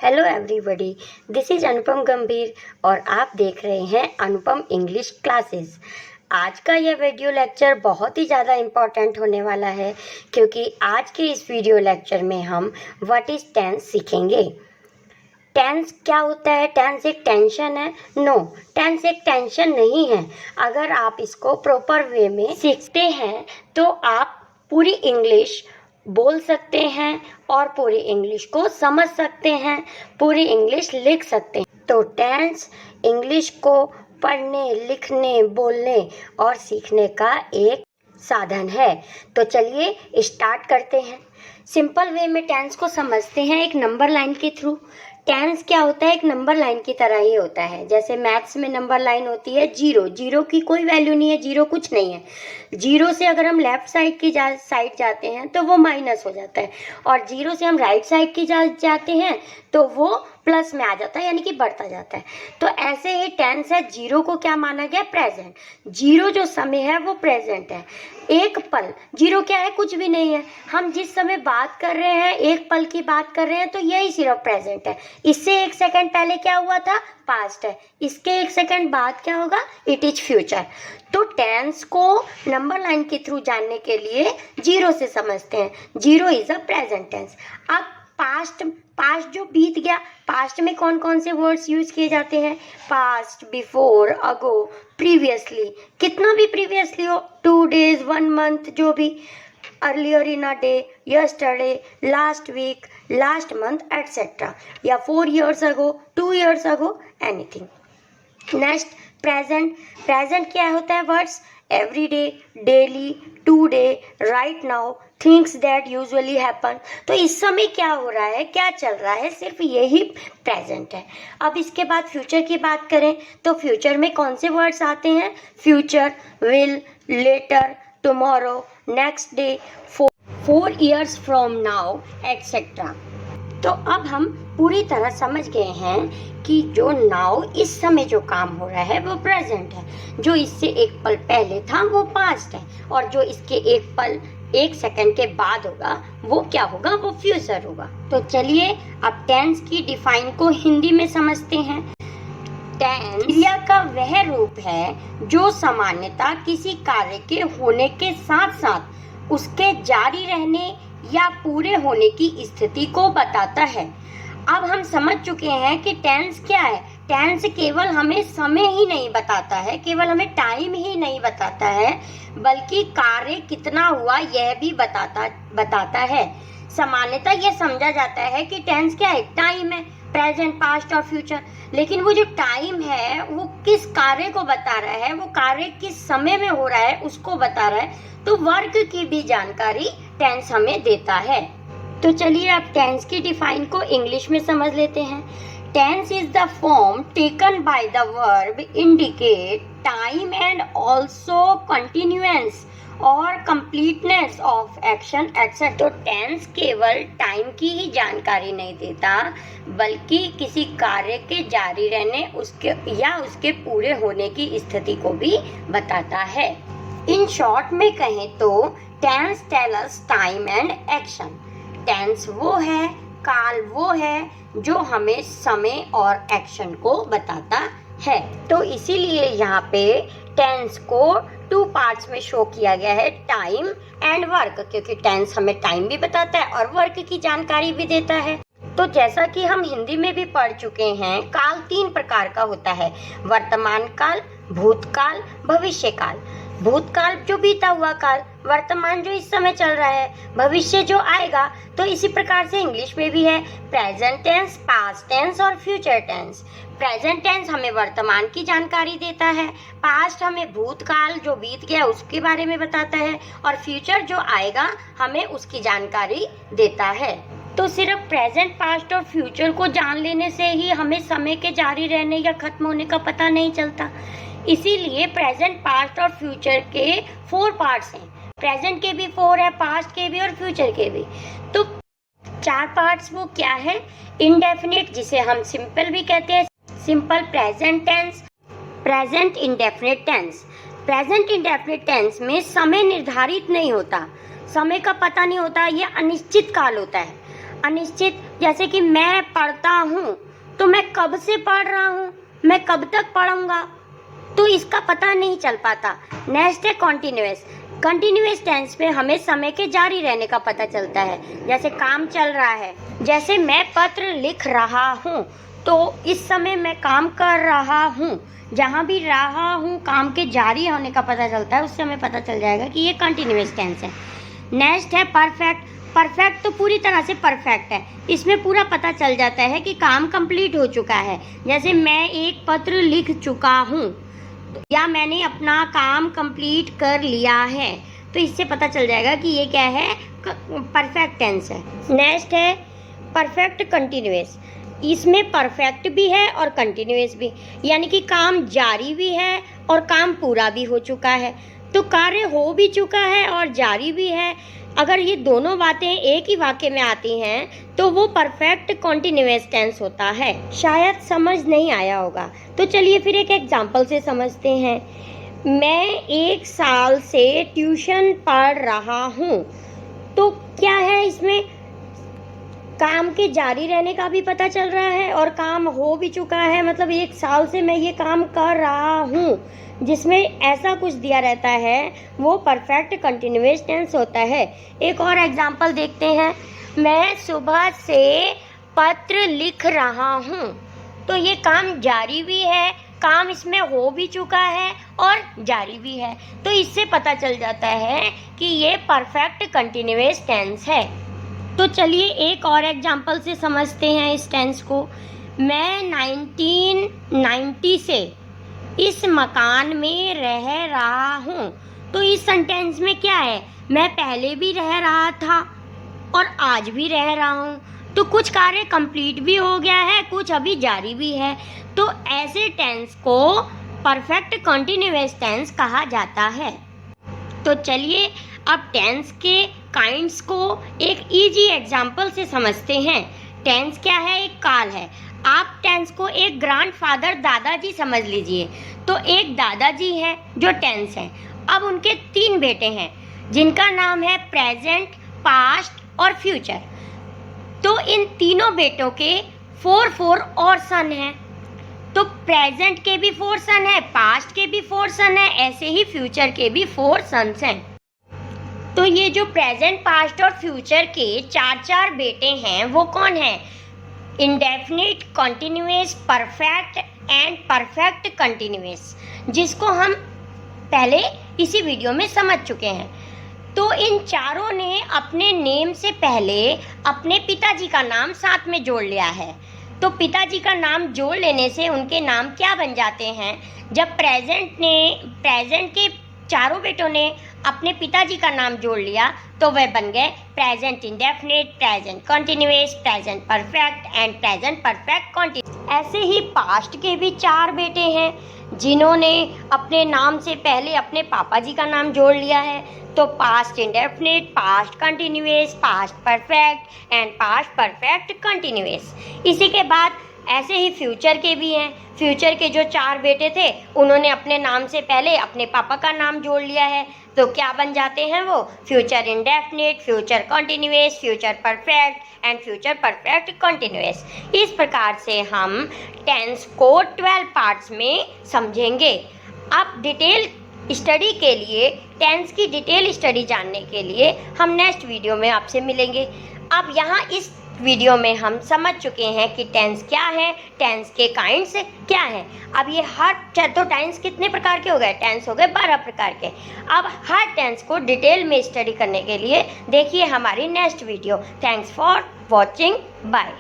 Hello everybody, this is अनुपम गंभीर और आप देख रहे हैं अनुपम इंग्लिश क्लासेस। आज का यह वीडियो लेक्चर बहुत ही ज़्यादा इम्पॉर्टेंट होने वाला है क्योंकि आज के इस वीडियो लेक्चर में हम व्हाट इज़ टेंस सीखेंगे। टेंस क्या होता है? टेंस एक टेंशन है? नो, टेंस एक टेंशन नहीं है। अगर आप इसको प्रॉपर वे में सीखते हैं तो आप पूरी इंग्लिश बोल सकते हैं और पूरी इंग्लिश को समझ सकते हैं, पूरी इंग्लिश लिख सकते हैं। तो टेंस इंग्लिश को पढ़ने, लिखने, बोलने और सीखने का एक साधन है। तो चलिए स्टार्ट करते हैं। सिंपल वे में टेंस को समझते हैं एक नंबर लाइन के थ्रू। टेंस क्या होता है? एक नंबर लाइन की तरह ही होता है। जैसे मैथ्स में नंबर लाइन होती है जीरो, जीरो की कोई वैल्यू नहीं है, जीरो कुछ नहीं है। जीरो से अगर हम लेफ्ट साइड की साइड जाते हैं तो वो माइनस हो जाता है, और जीरो से हम राइट साइड की जाते हैं तो वो प्लस में आ जाता है, यानी कि बढ़ता जाता है। तो ऐसे ही टेंस है, जीरो को क्या माना गया? प्रेजेंट। जीरो जो समय है वो प्रेजेंट है। एक पल, जीरो क्या है? कुछ भी नहीं है। हम जिस समय बात कर रहे हैं, एक पल की बात कर रहे हैं, तो यही सिर्फ प्रेजेंट है। इससे एक सेकंड पहले क्या हुआ था? पास्ट है। इसके एक सेकंड बाद क्या होगा? It is future. तो टेंस को नंबर लाइन के थ्रू जानने के लिए जीरो से समझते हैं। Zero is a present tense. अब पास्ट, पास्ट जो बीत गया, पास्ट में कौन कौन से वर्ड्स यूज किए जाते हैं? पास्ट, बिफोर, अगो, प्रीवियसली, कितना भी प्रीवियसली हो, 2 days, 1 month, जो भी, earlier in a day, yesterday, last week, last month etcetera, या 4 years ago, 2 years ago, anything. Next present. Present क्या होता है? Words every day, daily, today, right now, things that usually happen. तो इस समय क्या हो रहा है, क्या चल रहा है, सिर्फ यही प्रेजेंट है। अब इसके बाद फ्यूचर की बात करें तो फ्यूचर में कौन से वर्ड्स आते हैं? Future, will, later, tomorrow, next day, 4 years from now, etcetera. तो अब हम पूरी तरह समझ गए हैं कि जो नाउ, इस समय जो काम हो रहा है वो प्रेजेंट है, जो इससे एक पल पहले था वो पास्ट है, और जो इसके एक पल, एक सेकंड के बाद होगा वो क्या होगा? वो फ्यूचर होगा। तो चलिए अब टेंस की डिफाइन को हिंदी में समझते हैं। टेंस क्रिया का वह रूप है जो सामान्यतः किसी कार्य के होने के साथ साथ उसके जारी रहने या पूरे होने की स्थिति को बताता है। अब हम समझ चुके हैं कि टेंस क्या है। टेंस केवल हमें समय ही नहीं बताता है, केवल हमें टाइम ही नहीं बताता है, बल्कि कार्य कितना हुआ यह भी बताता है। सामान्यतः यह समझा जाता है कि टेंस क्या है? टाइम है, प्रेजेंट, पास्ट और फ्यूचर। लेकिन वो जो टाइम है वो किस कार्य को बता रहा है, वो कार्य किस समय में हो रहा है उसको बता रहा है। तो वर्क की भी जानकारी टेंस हमें देता है। तो चलिए अब टेंस की डिफाइन को इंग्लिश में समझ लेते हैं। Tense is the form taken by the verb indicate time and also continuance और कंप्लीटनेस ऑफ एक्शन एटसेट्रा। तो टेंस केवल टाइम की ही जानकारी नहीं देता, बल्कि किसी कार्य के जारी रहने, उसके या उसके पूरे होने की स्थिति को भी बताता है। इन शॉर्ट में कहें तो tense tell us time and action. Tense वो है, काल वो है जो हमें समय और एक्शन को बताता है। तो इसीलिए यहाँ पे टेंस को 2 पार्ट्स में शो किया गया है, टाइम एंड वर्क, क्योंकि टेंस हमें टाइम भी बताता है और वर्क की जानकारी भी देता है। तो जैसा कि हम हिंदी में भी पढ़ चुके हैं, काल 3 प्रकार का होता है: वर्तमान काल, भूतकाल, भविष्य काल। भूतकाल जो बीता हुआ काल, वर्तमान जो इस समय चल रहा है, भविष्य जो आएगा। तो इसी प्रकार से इंग्लिश में भी है प्रेजेंट टेंस, पास्ट टेंस और फ्यूचर टेंस। प्रेजेंट टेंस हमें वर्तमान की जानकारी देता है, पास्ट हमें भूतकाल जो बीत गया उसके बारे में बताता है, और फ्यूचर जो आएगा हमें उसकी जानकारी देता है। तो सिर्फ प्रेजेंट, पास्ट और फ्यूचर को जान लेने से ही हमें समय के जारी रहने या खत्म होने का पता नहीं चलता। इसीलिए प्रेजेंट, पास्ट और फ्यूचर के 4 पार्ट्स हैं। प्रेजेंट के भी 4 है, पास्ट के भी और फ्यूचर के भी। तो 4 पार्ट्स वो क्या है? इंडेफिनिट, जिसे हम सिंपल भी कहते हैं, simple present tense, present indefinite tense. Present indefinite tense में समय निर्धारित नहीं होता, समय का पता नहीं होता, यह अनिश्चित काल होता है। अनिश्चित जैसे कि मैं पढ़ता हूँ, तो मैं कब से पढ़ रहा हूँ, मैं कब तक पढ़ूंगा, तो इसका पता नहीं चल पाता। नेक्स्ट है कॉन्टिन्यूअस। कंटिन्यूअस टेंस में हमें समय के जारी रहने का पता चलता है। जैसे काम चल रहा है, जैसे मैं पत्र लिख रहा हूँ, तो इस समय मैं काम कर रहा हूँ। जहाँ भी रहा हूँ काम के जारी होने का पता चलता है, उससे हमें पता चल जाएगा कि ये कंटिन्यूअस टेंस है। नेक्स्ट है परफेक्ट। परफेक्ट तो पूरी तरह से परफेक्ट है, इसमें पूरा पता चल जाता है कि काम कंप्लीट हो चुका है। जैसे मैं एक पत्र लिख चुका हूँ या मैंने अपना काम कंप्लीट कर लिया है, तो इससे पता चल जाएगा कि ये क्या है, परफेक्ट टेंस है। नेक्स्ट है परफेक्ट कंटिन्यूअस। इसमें परफेक्ट भी है और कंटिन्यूअस भी, यानी कि काम जारी भी है और काम पूरा भी हो चुका है। तो कार्य हो भी चुका है और जारी भी है। अगर ये दोनों बातें एक ही वाक्य में आती हैं तो वो परफेक्ट कॉन्टिन्यूअस टेंस होता है। शायद समझ नहीं आया होगा, तो चलिए फिर एक एग्जाम्पल से समझते हैं। मैं 1 साल से ट्यूशन पढ़ रहा हूँ, तो क्या है, इसमें काम के जारी रहने का भी पता चल रहा है और काम हो भी चुका है। मतलब 1 साल से मैं ये काम कर रहा हूँ, जिसमें ऐसा कुछ दिया रहता है, वो परफेक्ट कंटिन्यूअस टेंस होता है। एक और एग्जांपल देखते हैं। मैं सुबह से पत्र लिख रहा हूँ, तो ये काम जारी भी है, काम इसमें हो भी चुका है और जारी भी है। तो इससे पता चल जाता है कि ये परफेक्ट कंटिन्यूअस टेंस है। तो चलिए एक और एग्जांपल से समझते हैं इस टेंस को। मैं 1990 से इस मकान में रह रहा हूँ, तो इस सेंटेंस में क्या है, मैं पहले भी रह रहा था और आज भी रह रहा हूँ। तो कुछ कार्य कंप्लीट भी हो गया है, कुछ अभी जारी भी है। तो ऐसे टेंस को परफेक्ट कंटिन्यूअस टेंस कहा जाता है। तो चलिए अब टेंस के काइंड्स को एक इजी एग्जाम्पल से समझते हैं। टेंस क्या है, एक काल है। आप टेंस को एक ग्रैंडफादर, दादाजी समझ लीजिए। तो एक दादाजी है जो टेंस है। अब उनके 3 बेटे हैं जिनका नाम है प्रेजेंट, पास्ट और फ्यूचर। तो इन तीनों बेटों के 4 और सन हैं। तो प्रेजेंट के भी 4 सन है, पास्ट के भी 4 सन है, ऐसे ही फ्यूचर के भी 4 सन्स हैं। तो ये जो प्रेजेंट, पास्ट और फ्यूचर के 4 बेटे हैं वो कौन हैं? Indefinite, continuous, perfect and perfect continuous, जिसको हम पहले इसी वीडियो में समझ चुके हैं। तो इन चारों ने अपने नेम से पहले अपने पिताजी का नाम साथ में जोड़ लिया है। तो पिताजी का नाम जोड़ लेने से उनके नाम क्या बन जाते हैं? जब प्रेजेंट के चारों बेटों ने अपने पिताजी का नाम जोड़ लिया तो वह बन गए present indefinite, present continuous, present perfect and present perfect continuous. ऐसे ही पास्ट के भी 4 बेटे हैं जिन्होंने अपने नाम से पहले अपने पापा जी का नाम जोड़ लिया है। तो past indefinite, past continuous, past perfect and past perfect continuous. इसी के बाद ऐसे ही फ्यूचर के भी हैं। फ्यूचर के जो 4 बेटे थे उन्होंने अपने नाम से पहले अपने पापा का नाम जोड़ लिया है। तो क्या बन जाते हैं वो? Future indefinite, future continuous, future perfect and future perfect continuous. इस प्रकार से हम टेंस को 12 पार्ट्स में समझेंगे। अब डिटेल स्टडी के लिए, टेंस की डिटेल स्टडी जानने के लिए हम नेक्स्ट वीडियो में आपसे मिलेंगे। अब यहाँ इस वीडियो में हम समझ चुके हैं कि टेंस क्या है, टेंस के काइंड्स क्या हैं। अब ये तो टेंस कितने प्रकार के हो गए? टेंस हो गए 12 प्रकार के। अब हर टेंस को डिटेल में स्टडी करने के लिए देखिए हमारी next video. Thanks for watching, bye.